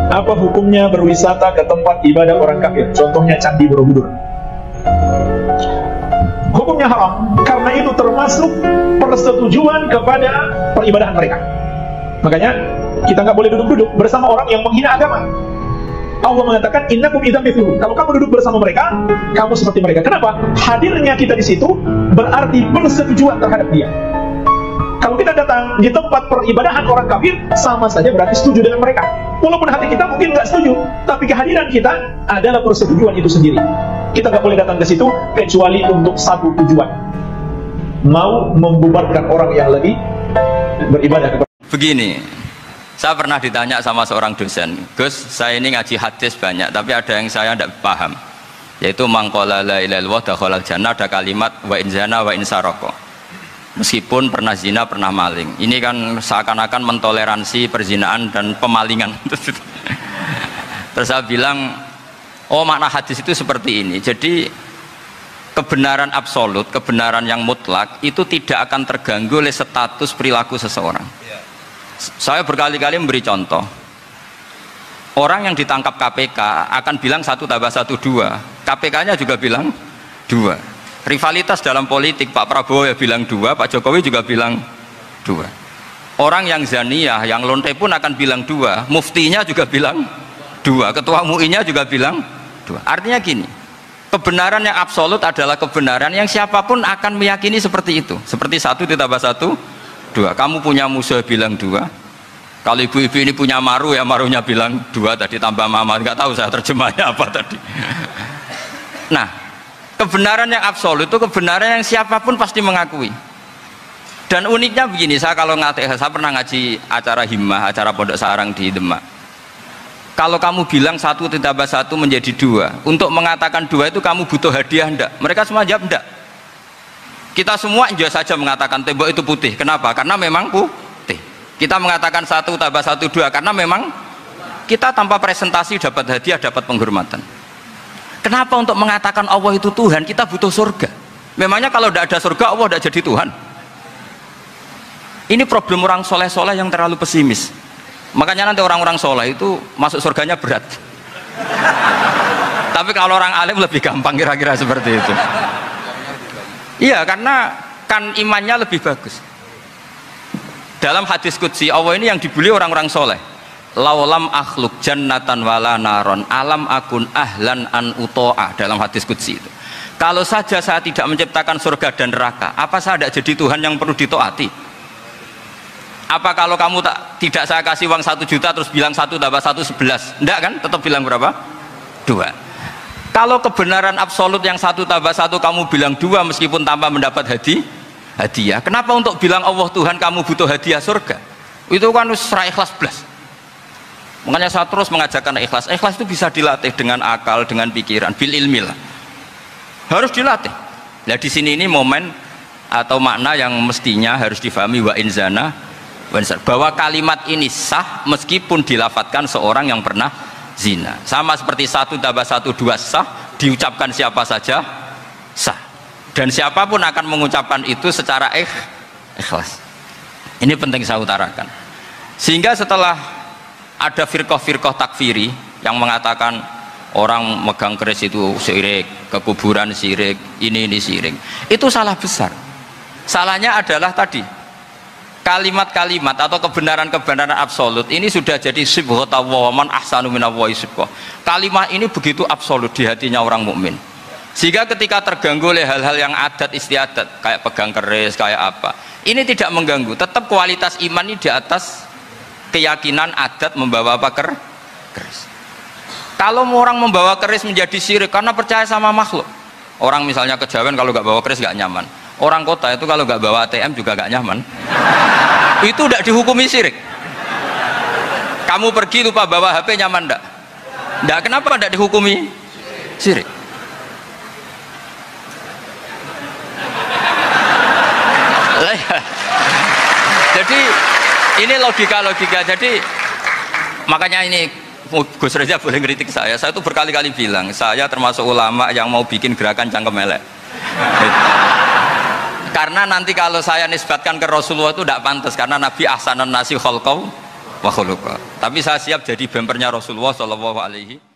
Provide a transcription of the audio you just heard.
Apa hukumnya berwisata ke tempat ibadah orang kafir? Contohnya Candi Borobudur. Hukumnya haram, karena itu termasuk persetujuan kepada peribadahan mereka. Makanya kita nggak boleh duduk-duduk bersama orang yang menghina agama. Allah mengatakan innakum idzam mithluhum. Kalau kamu duduk bersama mereka, kamu seperti mereka. Kenapa? Hadirnya kita di situ berarti persetujuan terhadap dia. Kalau kita datang di tempat peribadahan orang kafir, sama saja berarti setuju dengan mereka. Walaupun hati kita mungkin nggak setuju, tapi kehadiran kita adalah persetujuan itu sendiri. Kita nggak boleh datang ke situ kecuali untuk satu tujuan, mau membubarkan orang yang lagi beribadah kepada. Begini, saya pernah ditanya sama seorang dosen, Gus, saya ini ngaji hadis banyak, tapi ada yang saya tidak paham, yaitu mangqala la ilaha illallah dakhalal jannah, ada kalimat wa in zana wa in saraka. Meskipun pernah zina, pernah maling. Ini kan seakan-akan mentoleransi perzinaan dan pemalingan. Terus saya bilang, oh makna hadis itu seperti ini. Jadi kebenaran absolut, kebenaran yang mutlak itu tidak akan terganggu oleh status perilaku seseorang. Saya berkali-kali memberi contoh. Orang yang ditangkap KPK akan bilang 1 tambah 1 2. KPK-nya juga bilang 2. Rivalitas dalam politik, Pak Prabowo ya bilang 2, Pak Jokowi juga bilang 2. Orang yang zaniyah, yang lonte pun akan bilang 2, muftinya juga bilang 2, ketua MUI-nya juga bilang 2. Artinya gini, kebenaran yang absolut adalah kebenaran yang siapapun akan meyakini seperti itu. Seperti 1 ditambah 1 2. Kamu punya musuh bilang 2. Kalau ibu-ibu ini punya maru, ya marunya bilang 2 tadi tambah mama. Nggak tahu saya terjemahnya apa tadi. Nah, kebenaran yang absolut itu kebenaran yang siapapun pasti mengakui. Dan uniknya begini, saya kalau saya pernah ngaji acara himmah, acara pondok sarang di Demak. Kalau kamu bilang 1 ditambah 1 menjadi 2, untuk mengatakan 2 itu kamu butuh hadiah enggak? Mereka semua jawab enggak. Kita semua enggak saja mengatakan tembok itu putih. Kenapa? Karena memang putih. Kita mengatakan 1 tambah 1 2 karena memang kita tanpa presentasi dapat hadiah, dapat penghormatan. Kenapa untuk mengatakan Allah itu Tuhan kita butuh surga? Memangnya kalau tidak ada surga Allah tidak jadi Tuhan? Ini problem orang soleh-soleh yang terlalu pesimis. Makanya nanti orang-orang soleh itu masuk surganya berat. Tapi kalau orang alim lebih gampang kira-kira seperti itu. Iya, karena kan imannya lebih bagus. Dalam hadis qudsi Allah ini yang dibuli orang-orang soleh. Laulam akhluk jannatan wala naron alam akun ahlan an uto'a, dalam hadis qudsi itu. Kalau saja saya tidak menciptakan surga dan neraka, apa saya tidak jadi Tuhan yang perlu ditaati? Apa kalau kamu tidak saya kasih uang 1 juta terus bilang 1 tambah 1 11? Enggak kan? Tetap bilang berapa? 2. Kalau kebenaran absolut yang 1 tambah 1 kamu bilang 2 meskipun tanpa mendapat hadiah. Kenapa untuk bilang Allah Tuhan kamu butuh hadiah surga? Itu kan serai ikhlas belas. Makanya saya terus mengajarkan ikhlas. Ikhlas itu bisa dilatih dengan akal, dengan pikiran, bil ilmi lah. Harus dilatih. Nah di sini ini momen atau makna yang mestinya harus difahami wa inzana, bahwa kalimat ini sah meskipun dilafadzkan seorang yang pernah zina. Sama seperti 1 tambah 1 2 sah, diucapkan siapa saja sah. Dan siapapun akan mengucapkan itu secara ikhlas. Ini penting saya utarakan. Sehingga setelah ada firqah-firqah takfiri yang mengatakan orang megang keris itu syirik, ke kuburan syirik, ini syirik. Itu salah besar. Salahnya adalah tadi kalimat-kalimat atau kebenaran-kebenaran absolut ini sudah jadi sibghata wa man ahsanu minallahi sibghah. Kalimat ini begitu absolut di hatinya orang mukmin. Sehingga ketika terganggu oleh hal-hal yang adat istiadat kayak pegang keris, kayak apa, ini tidak mengganggu. Tetap kualitas iman ini di atas keyakinan adat membawa apa keris. Kalau orang membawa keris menjadi syirik karena percaya sama makhluk. Orang misalnya kejawen kalau nggak bawa keris nggak nyaman. Orang kota itu kalau nggak bawa ATM juga nggak nyaman. Itu tidak dihukumi syirik. Kamu pergi lupa bawa HP nyaman enggak? Enggak, kenapa tidak dihukumi syirik? Jadi ini logika-logika. Jadi makanya ini Gus Reza boleh ngeritik saya itu berkali-kali bilang saya termasuk ulama yang mau bikin gerakan cangkem elek. Karena nanti kalau saya nisbatkan ke Rasulullah itu tidak pantas, karena Nabi ahsanan nasi khalqau wa khuluqa. Tapi saya siap jadi bempernya Rasulullah sallallahu alaihi